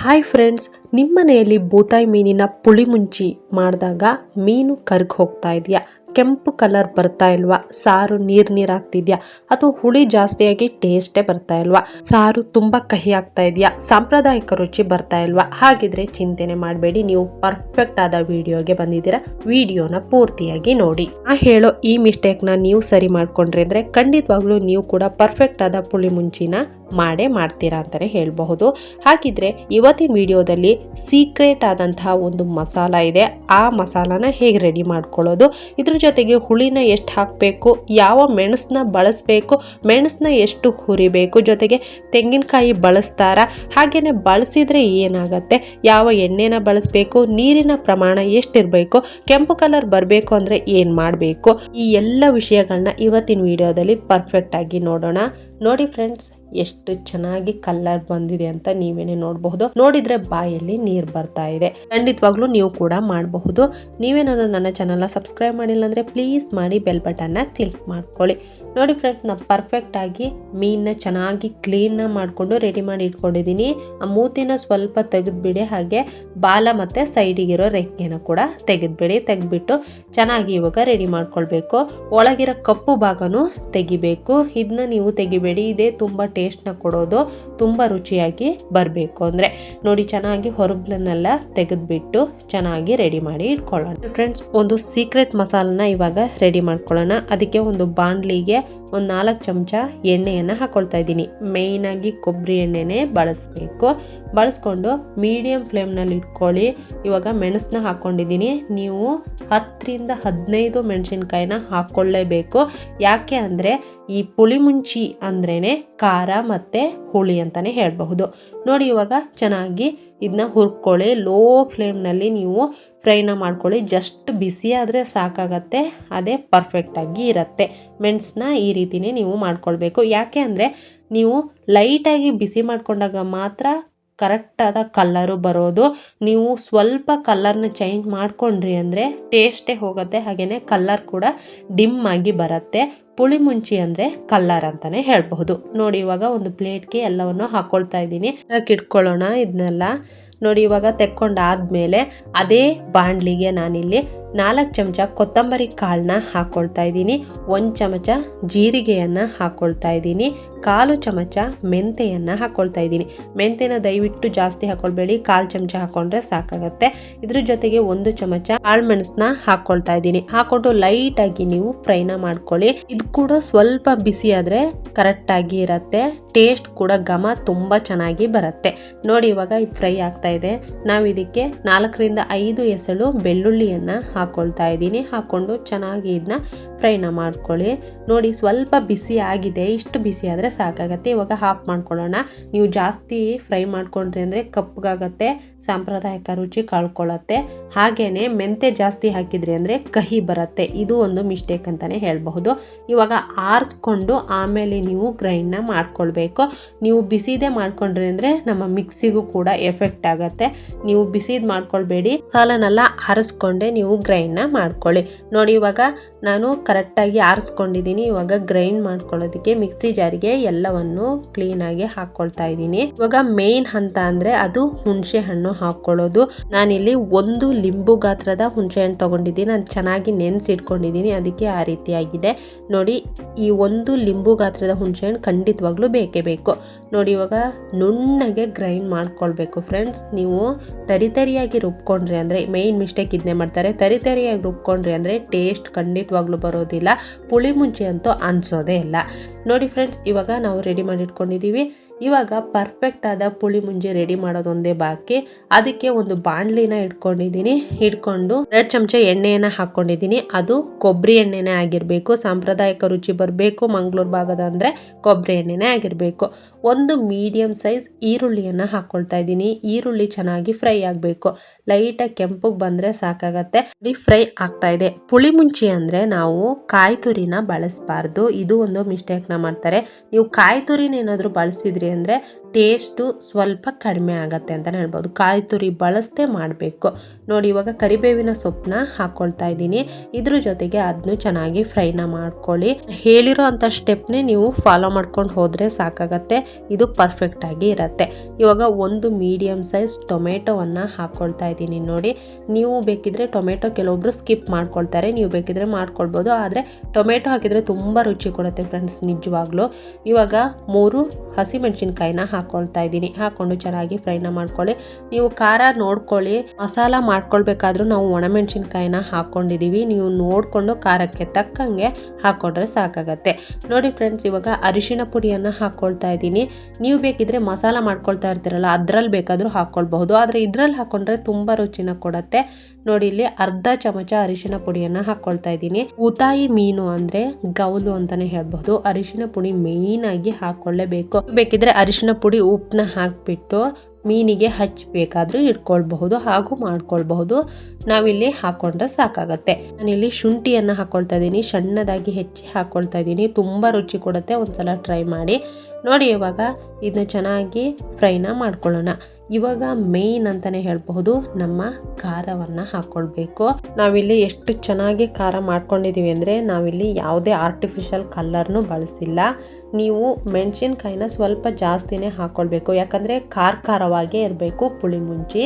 Hi friends, ನಿಮ್ಮ ಮನೆಯಲ್ಲಿ ಬೂತಾಯಿ ಮೀನಿನ ಪುಳಿ ಮುಂಚಿ ಮಾಡಿದಾಗ ಮೀನು ಕರ್ಗ್ ಹೋಗ್ತಾ ಇದೆಯಾ, ಕೆಂಪು ಕಲರ್ ಬರ್ತಾ ಇಲ್ವಾ, ಸಾರು ನೀರಾಗ್ತಿದ್ಯಾ ಅಥವಾ ಹುಳಿ ಜಾಸ್ತಿಯಾಗಿ ಟೇಸ್ಟೇ ಬರ್ತಾ ಇಲ್ವಾ, ಸಾರು ತುಂಬಾ ಕಹಿ ಆಗ್ತಾ ಇದೆಯಾ, ಸಾಂಪ್ರದಾಯಿಕ ರುಚಿ ಬರ್ತಾ ಇಲ್ವಾ? ಹಾಗಿದ್ರೆ ಚಿಂತನೆ ಮಾಡಬೇಡಿ, ನೀವು ಪರ್ಫೆಕ್ಟ್ ಆದ ವಿಡಿಯೋಗೆ ಬಂದಿದ್ದೀರಾ. ವಿಡಿಯೋನ ಪೂರ್ತಿಯಾಗಿ ನೋಡಿ. ಹೇಳೋ ಈ ಮಿಸ್ಟೇಕ್ನ ನೀವು ಸರಿ ಮಾಡ್ಕೊಂಡ್ರಿ ಅಂದ್ರೆ ಖಂಡಿತವಾಗ್ಲೂ ನೀವು ಕೂಡ ಪರ್ಫೆಕ್ಟ್ ಆದ ಪುಳಿ ಮುಂಚಿನ ಮಾಡ್ತೀರಾ ಅಂತಾನೆ ಹೇಳಬಹುದು. ಹಾಗಿದ್ರೆ ಇವತ್ತಿನ ವಿಡಿಯೋದಲ್ಲಿ ಸೀಕ್ರೆಟ್ ಆದಂತಹ ಒಂದು ಮಸಾಲ ಇದೆ. ಆ ಮಸಾಲಾನ ಹೇಗೆ ರೆಡಿ ಮಾಡ್ಕೊಳ್ಳೋದು, ಇದ್ರ ಜೊತೆಗೆ ಹುಳಿನ ಎಷ್ಟು ಹಾಕಬೇಕು, ಯಾವ ಮೆಣಸನ್ನ ಬಳಸಬೇಕು, ಮೆಣಸನ್ನ ಎಷ್ಟು ಹುರಿಬೇಕು, ಜೊತೆಗೆ ತೆಂಗಿನಕಾಯಿ ಬಳಸ್ತಾರ, ಹಾಗೇನೆ ಬಳಸಿದ್ರೆ ಏನಾಗತ್ತೆ, ಯಾವ ಎಣ್ಣೆನ ಬಳಸಬೇಕು, ನೀರಿನ ಪ್ರಮಾಣ ಎಷ್ಟಿರಬೇಕು, ಕೆಂಪು ಕಲರ್ ಬರಬೇಕು ಅಂದ್ರೆ ಏನ್ ಮಾಡಬೇಕು, ಈ ಎಲ್ಲ ವಿಷಯಗಳನ್ನ ಇವತ್ತಿನ ವಿಡಿಯೋದಲ್ಲಿ ಪರ್ಫೆಕ್ಟ್ ಆಗಿ ನೋಡೋಣ. ನೋಡಿ ಫ್ರೆಂಡ್ಸ್, ಎಷ್ಟು ಚೆನ್ನಾಗಿ ಕಲರ್ ಬಂದಿದೆ ಅಂತ ನೀವೇನೆ ನೋಡಬಹುದು. ನೋಡಿದ್ರೆ ಬಾಯಲ್ಲಿ ನೀರು ಬರ್ತಾ ಇದೆ. ಖಂಡಿತವಾಗ್ಲೂ ನೀವು ಕೂಡ ಮಾಡಬಹುದು. ನೀವೇನಾದ್ರು ನನ್ನ ಚಾನಲ್ನ ಸಬ್ಸ್ಕ್ರೈಬ್ ಮಾಡಿಲ್ಲ ಅಂದ್ರೆ ಪ್ಲೀಸ್ ಮಾಡಿ, ಬೆಲ್ ಬಟನ್ನ ಕ್ಲಿಕ್ ಮಾಡ್ಕೊಳ್ಳಿ. ನೋಡಿ ಫ್ರೆಂಡ್ಸ್, ನಾನು ಪರ್ಫೆಕ್ಟ್ ಆಗಿ ಮೀನನ್ನ ಚೆನ್ನಾಗಿ ಕ್ಲೀನ್ ಮಾಡ್ಕೊಂಡು ರೆಡಿ ಮಾಡಿ ಇಟ್ಕೊಂಡಿದ್ದೀನಿ. ಆ ಮೂತಿನ ಸ್ವಲ್ಪ ತೆಗೆದ್ಬಿಡಿ, ಹಾಗೆ ಬಾಲ ಮತ್ತೆ ಸೈಡಿಗಿರೋ ರೆಕ್ಕೆನ ಕೂಡ ತೆಗೆದ್ಬಿಟ್ಟು ಚೆನ್ನಾಗಿ ಇವಾಗ ರೆಡಿ ಮಾಡ್ಕೊಳ್ಬೇಕು. ಒಳಗಿರೋ ಕಪ್ಪು ಭಾಗನೂ ತೆಗಿಬೇಕು. ಇದನ್ನ ನೀವು ತೆಗಿಬೇಡಿ, ಇದೇ ತುಂಬಾ ಟೇಸ್ಟ್ನ ಕೊಡೋದು, ತುಂಬ ರುಚಿಯಾಗಿ ಬರಬೇಕು ಅಂದರೆ. ನೋಡಿ, ಚೆನ್ನಾಗಿ ಹೊರಬ್ಲನ್ನೆಲ್ಲ ತೆಗೆದ್ಬಿಟ್ಟು ಚೆನ್ನಾಗಿ ರೆಡಿ ಮಾಡಿ ಇಟ್ಕೊಳ್ಳೋಣ. ಫ್ರೆಂಡ್ಸ್, ಒಂದು ಸೀಕ್ರೆಟ್ ಮಸಾಲನ ಇವಾಗ ರೆಡಿ ಮಾಡ್ಕೊಳ್ಳೋಣ. ಅದಕ್ಕೆ ಒಂದು ಬಾಣಲಿಗೆ ಒಂದು 4 ಚಮಚ ಎಣ್ಣೆಯನ್ನು ಹಾಕೊಳ್ತಾ ಇದ್ದೀನಿ. ಮೇಯ್ನಾಗಿ ಕೊಬ್ಬರಿ ಎಣ್ಣೆನೇ ಬಳಸ್ಕೊಂಡು ಮೀಡಿಯಂ ಫ್ಲೇಮ್ನಲ್ಲಿ ಇಟ್ಕೊಳ್ಳಿ. ಇವಾಗ ಮೆಣಸನ್ನ ಹಾಕ್ಕೊಂಡಿದ್ದೀನಿ. ನೀವು 10ರಿಂದ 15 ಮೆಣಸಿನ್ಕಾಯಿನ ಹಾಕ್ಕೊಳ್ಳೇಬೇಕು. ಯಾಕೆ ಅಂದರೆ ಈ ಪುಳಿ ಮುಂಚಿ ಅಂದ್ರೇನೆ ಖಾರ ಮತ್ತೆ ಹುಳಿ ಅಂತಾನೆ ಹೇಳಬಹುದು. ನೋಡಿ, ಇವಾಗ ಚೆನ್ನಾಗಿ ಇದನ್ನ ಹುರ್ಕೊಳ್ಳಿ. ಲೋ ಫ್ಲೇಮ್ನಲ್ಲಿ ನೀವು ಫ್ರೈನ ಮಾಡ್ಕೊಳ್ಳಿ. ಜಸ್ಟ್ ಬಿಸಿ ಆದರೆ ಸಾಕಾಗತ್ತೆ, ಅದೇ ಪರ್ಫೆಕ್ಟಾಗಿ ಇರುತ್ತೆ. ಮೆಣಸನ್ನ ಈ ರೀತಿನೇ ನೀವು ಮಾಡ್ಕೊಳ್ಬೇಕು. ಯಾಕೆ ಅಂದರೆ ನೀವು ಲೈಟಾಗಿ ಬಿಸಿ ಮಾಡ್ಕೊಂಡಾಗ ಮಾತ್ರ ಕರೆಕ್ಟಾದ ಕಲ್ಲರು ಬರೋದು. ನೀವು ಸ್ವಲ್ಪ ಕಲರ್ನ ಚೇಂಜ್ ಮಾಡ್ಕೊಂಡ್ರಿ ಅಂದರೆ ಟೇಸ್ಟೇ ಹೋಗುತ್ತೆ, ಹಾಗೆಯೇ ಕಲರ್ ಕೂಡ ಡಿಮ್ ಆಗಿ ಬರುತ್ತೆ. ಪುಳಿ ಮುಂಚಿ ಅಂದರೆ ಕಲ್ಲರ್ ಅಂತಾನೆ ಹೇಳಬಹುದು. ನೋಡಿ, ಇವಾಗ ಒಂದು ಪ್ಲೇಟ್ಗೆ ಎಲ್ಲವನ್ನು ಹಾಕೊಳ್ತಾ ಇದ್ದೀನಿ. ಇಟ್ಕೊಳ್ಳೋಣ ಇದನ್ನೆಲ್ಲ. ನೋಡಿ, ಇವಾಗ ತೆಕ್ಕೊಂಡಾದ್ಮೇಲೆ ಅದೇ ಬಾಣಲಿಗೆ ನಾನಿಲ್ಲಿ 4 ಚಮಚ ಕೊತ್ತಂಬರಿ ಕಾಳನ್ನ ಹಾಕೊಳ್ತಾ ಇದ್ದೀನಿ. 1 ಚಮಚ ಜೀರಿಗೆಯನ್ನು ಹಾಕೊಳ್ತಾ ಇದ್ದೀನಿ. 1/4 ಚಮಚ ಮೆಂತೆಯನ್ನು ಹಾಕೊಳ್ತಾ ಇದ್ದೀನಿ. ಮೆಂತೆನ ದಯವಿಟ್ಟು ಜಾಸ್ತಿ ಹಾಕೊಳ್ಬೇಡಿ, 1/4 ಚಮಚ ಹಾಕೊಂಡ್ರೆ ಸಾಕಾಗತ್ತೆ. ಇದ್ರ ಜೊತೆಗೆ 1 ಚಮಚ ಕಾಳುಮೆಣಸನ್ನ ಹಾಕೊಳ್ತಾ ಇದ್ದೀನಿ. ಹಾಕೊಂಡು ಲೈಟಾಗಿ ನೀವು ಫ್ರೈನ ಮಾಡ್ಕೊಳ್ಳಿ. ಇದು ಕೂಡ ಸ್ವಲ್ಪ ಬಿಸಿ ಆದರೆ ಕರೆಕ್ಟಾಗಿ ಇರುತ್ತೆ. ಟೇಸ್ಟ್ ಕೂಡ ಘಮ ತುಂಬ ಚೆನ್ನಾಗಿ ಬರುತ್ತೆ. ನೋಡಿ, ಇವಾಗ ಇದು ಫ್ರೈ ಆಗ್ತಾ ಇದೆ. ನಾವು ಇದಕ್ಕೆ 4ರಿಂದ 5 ಎಸಳು ಬೆಳ್ಳುಳ್ಳಿಯನ್ನು ಹಾಕೊಳ್ತಾ ಇದ್ದೀನಿ. ಹಾಕೊಂಡು ಚೆನ್ನಾಗಿ ಇದನ್ನ ಫ್ರೈನ ಮಾಡ್ಕೊಳ್ಳಿ. ನೋಡಿ, ಸ್ವಲ್ಪ ಬಿಸಿ ಆಗಿದೆ, ಇಷ್ಟು ಬಿಸಿ ಆದರೆ ಸಾಕಾಗತ್ತೆ. ಇವಾಗ ಹಾಫ್ ಮಾಡ್ಕೊಳ್ಳೋಣ. ನೀವು ಜಾಸ್ತಿ ಫ್ರೈ ಮಾಡ್ಕೊಂಡ್ರಿ ಅಂದರೆ ಕಪ್ಪಗಾಗತ್ತೆ, ಸಾಂಪ್ರದಾಯಿಕ ರುಚಿ ಕಳ್ಕೊಳ್ಳುತ್ತೆ. ಹಾಗೇನೆ ಮೆಂತೆ ಜಾಸ್ತಿ ಹಾಕಿದ್ರಿ ಅಂದರೆ ಕಹಿ ಬರುತ್ತೆ. ಇದು ಒಂದು ಮಿಸ್ಟೇಕ್ ಅಂತಾನೆ ಹೇಳಬಹುದು. ಇವಾಗ ಆರಿಸ್ಕೊಂಡು ಆಮೇಲೆ ನೀವು ಗ್ರೈಂಡ್ನ ಮಾಡ್ಕೊಳ್ಬೇಕು. ನೀವು ಬಿಸಿದೇ ಮಾಡ್ಕೊಂಡ್ರಿ ಅಂದರೆ ನಮ್ಮ ಮಿಕ್ಸಿಗೂ ಕೂಡ ಎಫೆಕ್ಟ್ ಆಗುತ್ತೆ. ನೀವು ಬಿಸಿದ್ ಮಾಡ್ಕೊಳ್ಬೇಡಿ, ಸಾಲನೆಲ್ಲ ಆರಿಸ್ಕೊಂಡೆ ನೀವು ಗ್ರೈಂಡ್ನ ಮಾಡ್ಕೊಳ್ಳಿ. ನೋಡಿ, ಇವಾಗ ನಾನು ಕರೆಕ್ಟಾಗಿ ಆರಿಸ್ಕೊಂಡಿದ್ದೀನಿ. ಇವಾಗ ಗ್ರೈಂಡ್ ಮಾಡ್ಕೊಳ್ಳೋದಕ್ಕೆ ಮಿಕ್ಸಿ ಜಾರಿಗೆ ಎಲ್ಲವನ್ನು ಕ್ಲೀನಾಗಿ ಹಾಕ್ಕೊಳ್ತಾ ಇದ್ದೀನಿ. ಇವಾಗ ಮೇನ್ ಹಂತ ಅಂದರೆ ಅದು ಹುಣಸೆ ಹಣ್ಣು ಹಾಕ್ಕೊಳ್ಳೋದು. ನಾನಿಲ್ಲಿ 1 ಲಿಂಬು ಗಾತ್ರದ ಹುಣಸೆ ಹಣ್ಣು ತಗೊಂಡಿದ್ದೀನಿ. ನಾನು ಚೆನ್ನಾಗಿ ನೆನೆಸಿಟ್ಕೊಂಡಿದ್ದೀನಿ, ಅದಕ್ಕೆ ಆ ರೀತಿಯಾಗಿದೆ. ನೋಡಿ, ಈ 1 ಲಿಂಬು ಗಾತ್ರದ ಹುಣಸೆ ಹಣ್ಣು ಖಂಡಿತವಾಗ್ಲೂ ಬೇಕೇ ಬೇಕು. ನೋಡಿ, ಇವಾಗ ನುಣ್ಣಗೆ ಗ್ರೈಂಡ್ ಮಾಡ್ಕೊಳ್ಬೇಕು ಫ್ರೆಂಡ್ಸ್. ನೀವು ತರಿಯಾಗಿ ರುಬ್ಕೊಂಡ್ರಿ ಅಂದರೆ, ಮೇಯ್ನ್ ಮಿಸ್ಟೇಕ್ ಇದನ್ನೇ ಮಾಡ್ತಾರೆ, ತರಿಯಾಗಿ ರುಬ್ಕೊಂಡ್ರಿ ಅಂದರೆ ಟೇಸ್ಟ್ ಖಂಡಿತವಾಗ್ಲೂ ಬರೋದಿಲ್ಲ. ಪುಳಿ ಮುಂಚೆ ಅಂತೂ ಅನ್ಸೋದೇ ಇಲ್ಲ. ನೋಡಿ ಫ್ರೆಂಡ್ಸ್, ಇವಾಗ ನಾವು ರೆಡಿ ಮಾಡಿ ಇಟ್ಕೊಂಡಿದ್ದೀವಿ. ಇವಾಗ ಪರ್ಫೆಕ್ಟ್ ಆದ ಪುಳಿ ಮುಂಜಿ ರೆಡಿ ಮಾಡೋದೊಂದೇ ಬಾಕಿ. ಅದಕ್ಕೆ ಒಂದು ಬಾಣಲಿನ ಇಟ್ಕೊಂಡು 2 ಚಮಚ ಎಣ್ಣೆಯನ್ನು ಹಾಕ್ಕೊಂಡಿದ್ದೀನಿ. ಅದು ಕೊಬ್ಬರಿ ಎಣ್ಣೆನೇ ಆಗಿರಬೇಕು. ಸಾಂಪ್ರದಾಯಿಕ ರುಚಿ ಬರಬೇಕು. ಮಂಗಳೂರು ಭಾಗದ ಅಂದರೆ ಕೊಬ್ಬರಿ ಎಣ್ಣೆನೇ ಆಗಿರಬೇಕು. 1 ಮೀಡಿಯಂ ಸೈಜ್ ಈರುಳ್ಳಿಯನ್ನು ಹಾಕ್ಕೊಳ್ತಾ ಇದ್ದೀನಿ. ಈರುಳ್ಳಿ ಚೆನ್ನಾಗಿ ಫ್ರೈ ಆಗಬೇಕು. ಲೈಟಾಗಿ ಕೆಂಪಗೆ ಬಂದರೆ ಸಾಕಾಗತ್ತೆ. ಫ್ರೈ ಆಗ್ತಾ ಇದೆ. ಪುಳಿ ಮುಂಚಿ ಅಂದರೆ ನಾವು ಕಾಯಿ ತುರಿನ ಬಳಸಬಾರ್ದು. ಇದು ಒಂದು ಮಿಸ್ಟೇಕ್ನ ಮಾಡ್ತಾರೆ. ನೀವು ಕಾಯಿ ತುರಿನ ಏನಾದರೂ ಬಳಸಿದ್ರಿ ಅಂದರೆ ಟೇಸ್ಟು ಸ್ವಲ್ಪ ಕಡಿಮೆ ಆಗತ್ತೆ ಅಂತಲೇ ಹೇಳ್ಬೋದು. ಕಾಯಿ ತುರಿ ಬಳಸದೆ ಮಾಡಬೇಕು. ನೋಡಿ ಇವಾಗ ಕರಿಬೇವಿನ ಸೊಪ್ಪನ್ನ ಹಾಕ್ಕೊಳ್ತಾ ಇದ್ದೀನಿ. ಇದ್ರ ಜೊತೆಗೆ ಅದನ್ನು ಚೆನ್ನಾಗಿ ಫ್ರೈನ ಮಾಡ್ಕೊಳ್ಳಿ. ಹೇಳಿರೋ ಅಂಥ ಸ್ಟೆಪ್ನೇ ನೀವು ಫಾಲೋ ಮಾಡ್ಕೊಂಡು ಹೋದರೆ ಸಾಕಾಗತ್ತೆ. ಇದು ಪರ್ಫೆಕ್ಟಾಗಿ ಇರುತ್ತೆ. ಇವಾಗ ಒಂದು ಮೀಡಿಯಮ್ ಸೈಜ್ ಟೊಮೆಟೊವನ್ನು ಹಾಕ್ಕೊಳ್ತಾ ಇದ್ದೀನಿ. ನೋಡಿ ನೀವು ಬೇಕಿದ್ರೆ ಟೊಮೆಟೊ ಕೆಲವೊಬ್ರು ಸ್ಕಿಪ್ ಮಾಡ್ಕೊಳ್ತಾರೆ, ನೀವು ಬೇಕಿದ್ರೆ ಮಾಡ್ಕೊಳ್ಬೋದು. ಆದರೆ ಟೊಮೆಟೊ ಹಾಕಿದರೆ ತುಂಬ ರುಚಿ ಕೊಡುತ್ತೆ ಫ್ರೆಂಡ್ಸ್ ನಿಜವಾಗ್ಲೂ. ಇವಾಗ 3 ಹಸಿಮೆಣಸಿನ್ಕಾಯಿನ ಹಾಕ್ಕೊಳ್ತಾ ಇದ್ದೀನಿ. ಹಾಕ್ಕೊಂಡು ಚೆನ್ನಾಗಿ ಫ್ರೈನ ಮಾಡ್ಕೊಳ್ಳಿ. ನೀವು ಖಾರ ನೋಡ್ಕೊಳ್ಳಿ. ಮಸಾಲ ಮಾಡ್ಕೊಳ್ಬೇಕಾದ್ರೂ ನಾವು ಒಣಮೆಣಸಿನ್ಕಾಯಿನ ಹಾಕ್ಕೊಂಡಿದ್ದೀವಿ. ನೀವು ನೋಡಿಕೊಂಡು ಖಾರಕ್ಕೆ ತಕ್ಕಂಗೆ ಹಾಕ್ಕೊಂಡ್ರೆ ಸಾಕಾಗತ್ತೆ. ನೋಡಿ ಫ್ರೆಂಡ್ಸ್ ಇವಾಗ ಅರಿಶಿಣ ಪುಡಿಯನ್ನು ಹಾಕ್ಕೊಳ್ತಾ ಇದ್ದೀನಿ. ನೀವು ಬೇಕಿದ್ರೆ ಮಸಾಲ ಮಾಡ್ಕೊಳ್ತಾ ಇರ್ತೀರಲ್ಲ ಅದರಲ್ಲಿ ಬೇಕಾದರೂ ಹಾಕ್ಕೊಳ್ಬಹುದು. ಆದರೆ ಇದರಲ್ಲಿ ಹಾಕ್ಕೊಂಡ್ರೆ ತುಂಬ ರುಚಿನ ಕೊಡುತ್ತೆ. ನೋಡಿ ಇಲ್ಲಿ ಅರ್ಧ ಚಮಚ ಅರಿಶಿಣ ಪುಡಿಯನ್ನು ಹಾಕ್ಕೊಳ್ತಾ ಇದ್ದೀನಿ. ಊತಾಯಿ ಮೀನು ಅಂದರೆ ಗೌಲು ಅಂತಲೇ ಹೇಳ್ಬಹುದು. ಅರಿಶಿಣ ಪುಡಿ ಮೇಯ್ನ್ ಆಗಿ ಹಾಕ್ಕೊಳ್ಳೇಬೇಕು. ಬೇಕಿದ್ರೆ ಅರಿಶಿಣ ಪುಡಿ ಉಪ್ಪನ್ನ ಹಾಕಿಬಿಟ್ಟು ಮೀನಿಗೆ ಹಚ್ಚಬೇಕಾದ್ರೂ ಇಟ್ಕೊಳ್ಬಹುದು, ಹಾಗೂ ಮಾಡ್ಕೊಳ್ಬಹುದು. ನಾವಿಲ್ಲಿ ಹಾಕ್ಕೊಂಡ್ರೆ ಸಾಕಾಗತ್ತೆ. ನಾನಿಲ್ಲಿ ಶುಂಠಿಯನ್ನು ಹಾಕ್ಕೊಳ್ತಾ ಇದ್ದೀನಿ. ಸಣ್ಣದಾಗಿ ಹೆಚ್ಚಿ ಹಾಕ್ಕೊಳ್ತಾ ಇದ್ದೀನಿ. ತುಂಬ ರುಚಿ ಕೊಡುತ್ತೆ. ಒಂದ್ಸಲ ಟ್ರೈ ಮಾಡಿ ನೋಡಿ. ಇವಾಗ ಇದನ್ನ ಚೆನ್ನಾಗಿ ಫ್ರೈನ ಮಾಡ್ಕೊಳ್ಳೋಣ. ಇವಾಗ ಮೇಯ್ನ್ ಅಂತಲೇ ಹೇಳ್ಬಹುದು, ನಮ್ಮ ಖಾರವನ್ನು ಹಾಕ್ಕೊಳ್ಬೇಕು. ನಾವಿಲ್ಲಿ ಎಷ್ಟು ಚೆನ್ನಾಗಿ ಖಾರ ಮಾಡ್ಕೊಂಡಿದ್ದೀವಿ ಅಂದರೆ ನಾವಿಲ್ಲಿ ಯಾವುದೇ ಆರ್ಟಿಫಿಷಿಯಲ್ ಕಲರ್ನು ಬಳಸಿಲ್ಲ. ನೀವು ಮೆಣಸಿನ್ಕಾಯಿನ ಸ್ವಲ್ಪ ಜಾಸ್ತಿನೇ ಹಾಕ್ಕೊಳ್ಬೇಕು, ಯಾಕಂದರೆ ಖಾರವಾಗೇ ಇರಬೇಕು ಪುಳಿ ಮುಂಚಿ.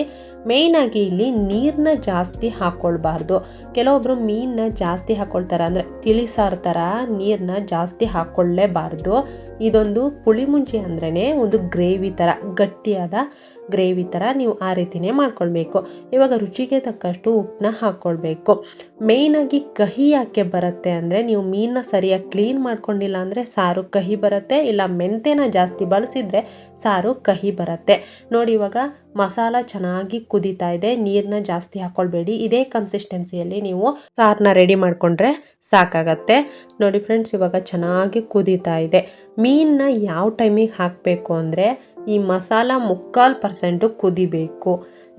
ಮೇಯ್ನಾಗಿ ಇಲ್ಲಿ ನೀರನ್ನ ಜಾಸ್ತಿ ಹಾಕ್ಕೊಳ್ಬಾರ್ದು. ಕೆಲವೊಬ್ರು ಮೀನನ್ನ ಜಾಸ್ತಿ ಹಾಕ್ಕೊಳ್ತಾರೆ, ಅಂದರೆ ತಿಳಿಸಾರು ಥರ ನೀರನ್ನ ಜಾಸ್ತಿ ಹಾಕ್ಕೊಳ್ಳೇಬಾರ್ದು. ಇದೊಂದು ಪುಳಿ ಮುಂಚಿ ಅಂದ್ರೇ ಒಂದು ಗ್ರೇವಿ ಥರ, ಗಟ್ಟಿಯಾದ ಗ್ರೇವಿ ಥರ ನೀವು ಆ ರೀತಿನೇ ಮಾಡ್ಕೊಳ್ಬೇಕು. ಇವಾಗ ರುಚಿಗೆ ತಕ್ಕಷ್ಟು ಉಪ್ಪನ್ನ ಹಾಕ್ಕೊಳ್ಬೇಕು. ಮೇಯ್ನಾಗಿ ಕಹಿ ಯಾಕೆ ಬರುತ್ತೆ ಅಂದರೆ ನೀವು ಮೀನನ್ನ ಸರಿಯಾಗಿ ಕ್ಲೀನ್ ಮಾಡ್ಕೊಂಡಿಲ್ಲ ಅಂದರೆ ಸಾರು ಕಹಿ ಬರುತ್ತೆ, ಇಲ್ಲ ಮೆಂತೆನ ಜಾಸ್ತಿ ಬಳಸಿದರೆ ಸಾರು ಕಹಿ ಬರುತ್ತೆ. ನೋಡಿ ಇವಾಗ ಮಸಾಲ ಚೆನ್ನಾಗಿ ಕುದೀತಾ ಇದೆ. ನೀರನ್ನ ಜಾಸ್ತಿ ಹಾಕ್ಕೊಳ್ಬೇಡಿ. ಇದೇ ಕನ್ಸಿಸ್ಟೆನ್ಸಿಯಲ್ಲಿ ನೀವು ಸಾರನ್ನ ರೆಡಿ ಮಾಡಿಕೊಂಡ್ರೆ ಸಾಕಾಗತ್ತೆ. ನೋಡಿ ಫ್ರೆಂಡ್ಸ್ ಇವಾಗ ಚೆನ್ನಾಗಿ ಕುದೀತಾ ಇದೆ. ಮೀನನ್ನ ಯಾವ ಟೈಮಿಗೆ ಹಾಕಬೇಕು ಅಂದರೆ ಈ ಮಸಾಲ 3/4% ಕುದಿಬೇಕು.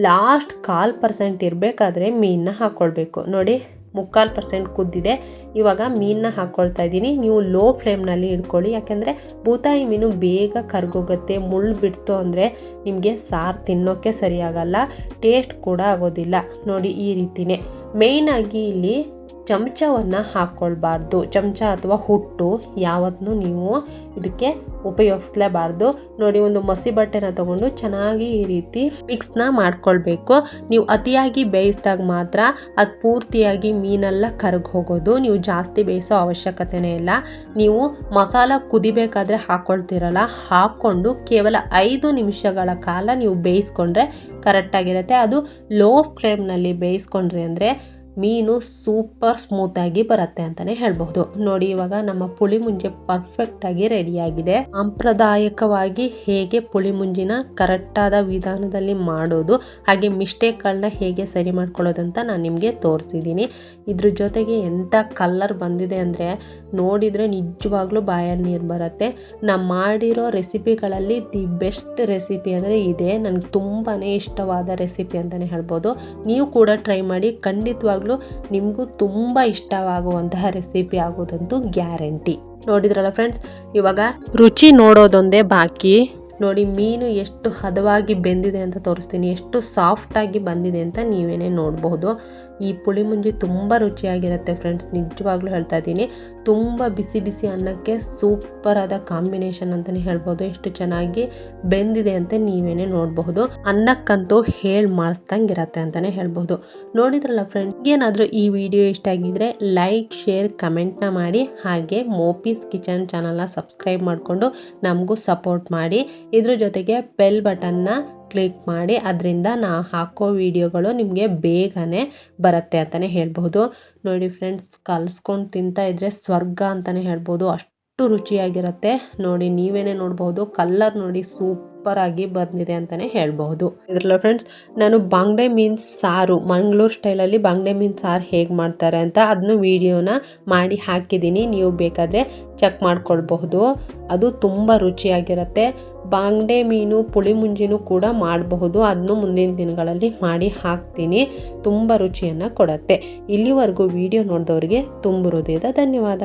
ಲಾಸ್ಟ್ 1/4% ಇರಬೇಕಾದ್ರೆ ಮೀನನ್ನ ಹಾಕ್ಕೊಳ್ಬೇಕು. ನೋಡಿ 3/4% ಕುದ್ದಿದೆ. ಇವಾಗ ಮೀನನ್ನ ಹಾಕ್ಕೊಳ್ತಾ ಇದ್ದೀನಿ. ನೀವು ಲೋ ಫ್ಲೇಮ್ನಲ್ಲಿ ಇಟ್ಕೊಳ್ಳಿ, ಯಾಕೆಂದರೆ ಬೂತಾಯಿ ಮೀನು ಬೇಗ ಕರ್ಗೋಗುತ್ತೆ. ಮುಳ್ಳು ಬಿಡ್ತು ಅಂದರೆ ನಿಮಗೆ ಸಾರು ತಿನ್ನೋಕ್ಕೆ ಸರಿಯಾಗಲ್ಲ, ಟೇಸ್ಟ್ ಕೂಡ ಆಗೋದಿಲ್ಲ. ನೋಡಿ ಈ ರೀತಿನೇ. ಮೇಯ್ನಾಗಿ ಇಲ್ಲಿ ಚಮಚವನ್ನು ಹಾಕ್ಕೊಳ್ಬಾರ್ದು. ಚಮಚ ಅಥವಾ ಹುಟ್ಟು ಯಾವತ್ತೂ ನೀವು ಇದಕ್ಕೆ ಉಪಯೋಗಿಸ್ಲೇಬಾರ್ದು. ನೋಡಿ ಒಂದು ಮಸಿ ಬಟ್ಟೆನ ತಗೊಂಡು ಚೆನ್ನಾಗಿ ಈ ರೀತಿ ಮಿಕ್ಸ್ನ ಮಾಡ್ಕೊಳ್ಬೇಕು. ನೀವು ಅತಿಯಾಗಿ ಬೇಯಿಸಿದಾಗ ಮಾತ್ರ ಅದು ಪೂರ್ತಿಯಾಗಿ ಮೀನೆಲ್ಲ ಕರಗಿ ಹೋಗೋದು. ನೀವು ಜಾಸ್ತಿ ಬೇಯಿಸೋ ಅವಶ್ಯಕತೆನೇ ಇಲ್ಲ. ನೀವು ಮಸಾಲ ಕುದಿಬೇಕಾದ್ರೆ ಹಾಕ್ಕೊಳ್ತೀರಲ್ಲ, ಹಾಕ್ಕೊಂಡು ಕೇವಲ 5 ನಿಮಿಷಗಳ ಕಾಲ ನೀವು ಬೇಯಿಸ್ಕೊಂಡ್ರೆ ಕರೆಕ್ಟಾಗಿರುತ್ತೆ. ಅದು ಲೋ ಫ್ಲೇಮ್ನಲ್ಲಿ ಬೇಯಿಸ್ಕೊಂಡ್ರಿ ಅಂದರೆ ಮೀನು ಸೂಪರ್ ಸ್ಮೂತಾಗಿ ಬರುತ್ತೆ ಅಂತಲೇ ಹೇಳ್ಬಹುದು. ನೋಡಿ ಇವಾಗ ನಮ್ಮ ಪುಳಿ ಮುಂಜಿ ಪರ್ಫೆಕ್ಟಾಗಿ ರೆಡಿಯಾಗಿದೆ. ಸಾಂಪ್ರದಾಯಿಕವಾಗಿ ಹೇಗೆ ಪುಳಿ ಮುಂಜಿನ ಕರೆಕ್ಟಾದ ವಿಧಾನದಲ್ಲಿ ಮಾಡೋದು, ಹಾಗೆ ಮಿಸ್ಟೇಕ್ಗಳನ್ನ ಹೇಗೆ ಸರಿ ಮಾಡ್ಕೊಳ್ಳೋದಂತ ನಾನು ನಿಮಗೆ ತೋರಿಸಿದ್ದೀನಿ. ಇದ್ರ ಜೊತೆಗೆ ಎಂಥ ಕಲರ್ ಬಂದಿದೆ ಅಂದರೆ ನೋಡಿದರೆ ನಿಜವಾಗ್ಲೂ ಬಾಯಲ್ಲಿ ನೀರು ಬರುತ್ತೆ. ನಾನು ಮಾಡಿರೋ ರೆಸಿಪಿಗಳಲ್ಲಿ ದಿ ಬೆಸ್ಟ್ ರೆಸಿಪಿ ಅಂದರೆ ಇದೆ. ನನಗೆ ತುಂಬಾ ಇಷ್ಟವಾದ ರೆಸಿಪಿ ಅಂತಲೇ ಹೇಳ್ಬೋದು. ನೀವು ಕೂಡ ಟ್ರೈ ಮಾಡಿ. ಖಂಡಿತವಾಗ್ಲೂ ನಿಮಗೂ ತುಂಬ ಇಷ್ಟವಾಗುವಂತಹ ರೆಸಿಪಿ ಆಗೋದಂತೂ ಗ್ಯಾರಂಟಿ. ನೋಡಿದ್ರಲ್ಲ ಫ್ರೆಂಡ್ಸ್, ಇವಾಗ ರುಚಿ ನೋಡೋದೊಂದೇ ಬಾಕಿ. ನೋಡಿ ಮೀನು ಎಷ್ಟು ಹದವಾಗಿ ಬೆಂದಿದೆ ಅಂತ ತೋರಿಸ್ತೀನಿ, ಎಷ್ಟು ಸಾಫ್ಟಾಗಿ ಬಂದಿದೆ ಅಂತ ನೀವೇನೇ ನೋಡಬಹುದು. ಈ ಪುಳಿ ಮುಂಜಿ ತುಂಬ ರುಚಿಯಾಗಿರುತ್ತೆ ಫ್ರೆಂಡ್ಸ್, ನಿಜವಾಗ್ಲೂ ಹೇಳ್ತಾ ಇದ್ದೀನಿ. ತುಂಬ ಬಿಸಿ ಬಿಸಿ ಅನ್ನಕ್ಕೆ ಸೂಪರ್ ಆದ ಕಾಂಬಿನೇಷನ್ ಅಂತಲೇ ಹೇಳ್ಬೋದು. ಎಷ್ಟು ಚೆನ್ನಾಗಿ ಬೆಂದಿದೆ ಅಂತ ನೀವೇನೇ ನೋಡಬಹುದು. ಅನ್ನಕ್ಕಂತೂ ಮಾಡಿಸ್ದಂಗೆ ಇರತ್ತೆ ಅಂತಲೇ ಹೇಳ್ಬೋದು. ನೋಡಿದ್ರಲ್ಲ ಫ್ರೆಂಡ್ಸ್, ಏನಾದರೂ ಈ ವಿಡಿಯೋ ಇಷ್ಟ ಆಗಿದ್ರೆ ಲೈಕ್, ಶೇರ್, ಕಮೆಂಟ್ನ ಮಾಡಿ. ಹಾಗೆ ಮೋಪೀಸ್ ಕಿಚನ್ ಚಾನಲ್ನ ಸಬ್ಸ್ಕ್ರೈಬ್ ಮಾಡಿಕೊಂಡು ನಮಗೂ ಸಪೋರ್ಟ್ ಮಾಡಿ. ಇದ್ರ ಜೊತೆಗೆ ಬೆಲ್ ಬಟನ್ನ ಕ್ಲಿಕ್ ಮಾಡಿ. ಅದರಿಂದ ನಾ ಹಾಕೋ ವಿಡಿಯೋಗಳು ನಿಮಗೆ ಬೇಗನೆ ಬರುತ್ತೆ ಅಂತಲೇ ಹೇಳ್ಬಹುದು. ನೋಡಿ ಫ್ರೆಂಡ್ಸ್, ಕಲಿಸ್ಕೊಂಡು ತಿಂತಾ ಇದ್ರೆ ಸ್ವರ್ಗ ಅಂತಲೇ ಹೇಳ್ಬೋದು. ಅಷ್ಟು ರುಚಿಯಾಗಿರುತ್ತೆ. ನೋಡಿ ನೀವೇನೇ ನೋಡ್ಬೋದು, ಕಲರ್ ನೋಡಿ ಸೂಪರ್ ಆಗಿ ಬಂದಿದೆ ಅಂತಲೇ ಹೇಳ್ಬಹುದು. ಇದ್ರಲ್ಲ ಫ್ರೆಂಡ್ಸ್, ನಾನು ಬಾಂಗ್ಡೆ ಮೀನ್ ಸಾರು, ಮಂಗಳೂರು ಸ್ಟೈಲಲ್ಲಿ ಬಾಂಗ್ಡೆ ಮೀನ್ ಸಾರು ಹೇಗೆ ಮಾಡ್ತಾರೆ ಅಂತ ಅದನ್ನು ವಿಡಿಯೋನ ಮಾಡಿ ಹಾಕಿದ್ದೀನಿ. ನೀವು ಬೇಕಾದರೆ ಚೆಕ್ ಮಾಡ್ಕೊಳ್ಬಹುದು. ಅದು ತುಂಬ ರುಚಿಯಾಗಿರುತ್ತೆ. ಬಾಂಗ್ಡೆ ಮೀನು ಪುಳಿ ಮುಂಜಿನೂ ಕೂಡ ಮಾಡಬಹುದು. ಅದನ್ನು ಮುಂದಿನ ದಿನಗಳಲ್ಲಿ ಮಾಡಿ ಹಾಕ್ತೀನಿ. ತುಂಬ ರುಚಿಯನ್ನು ಕೊಡುತ್ತೆ. ಇಲ್ಲಿವರೆಗೂ ವಿಡಿಯೋ ನೋಡಿದವರಿಗೆ ತುಂಬ ಹೃದಯದ ಧನ್ಯವಾದ.